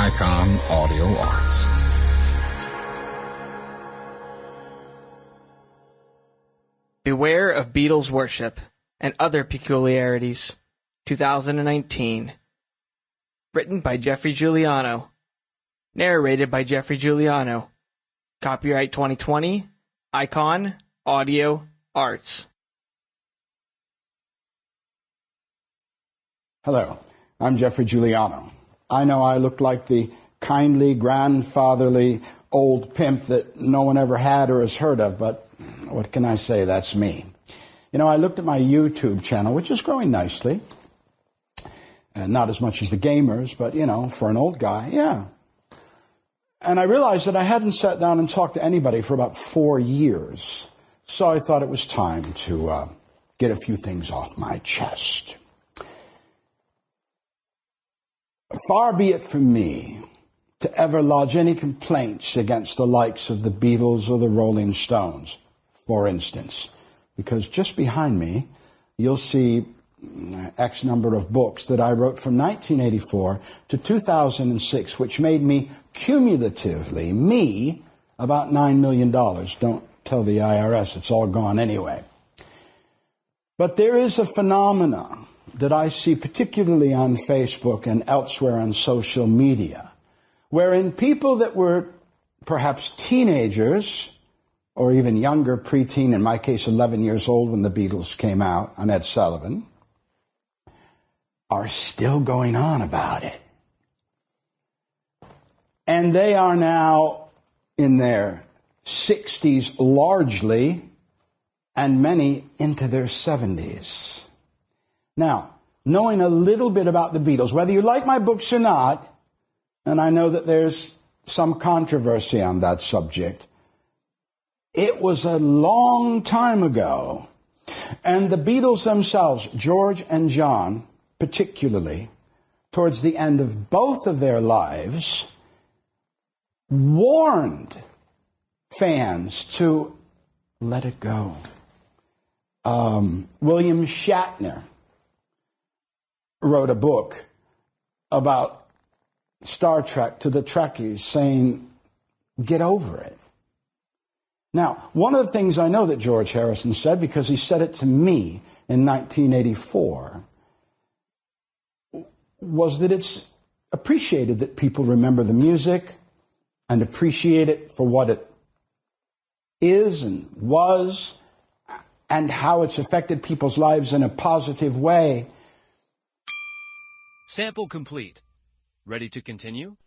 Icon Audio Arts. Beware of Beatles Worship and Other Peculiarities, 2019. Written by Geoffrey Giuliano. Narrated by Geoffrey Giuliano. Copyright 2020, Icon Audio Arts. Hello, I'm Geoffrey Giuliano. I know I look like the kindly, grandfatherly old pimp that no one ever had or has heard of, but what can I say? That's me. You know, I looked at my YouTube channel, which is growing nicely. Not as much as the gamers, but, you know, for an old guy, yeah. And I realized that I hadn't sat down and talked to anybody for about 4 years. So I thought it was time to get a few things off my chest. Far be it from me to ever lodge any complaints against the likes of the Beatles or the Rolling Stones, for instance, because just behind me, you'll see X number of books that I wrote from 1984 to 2006, which made me cumulatively, about $9 million. Don't tell the IRS, it's all gone anyway. But there is a phenomenon that I see particularly on Facebook and elsewhere on social media, wherein people that were perhaps teenagers or even younger, preteen, in my case 11 years old when the Beatles came out, I'm Ed Sullivan, are still going on about it. And they are now in their 60s largely, and many into their 70s. Now, knowing a little bit about the Beatles, whether you like my books or not, and I know that there's some controversy on that subject, it was a long time ago. And the Beatles themselves, George and John particularly, towards the end of both of their lives, warned fans to let it go. William Shatner wrote a book about Star Trek to the Trekkies saying, get over it. Now, one of the things I know that George Harrison said, because he said it to me in 1984, was that it's appreciated that people remember the music and appreciate it for what it is and was and how it's affected people's lives in a positive way. Sample complete. Ready to continue?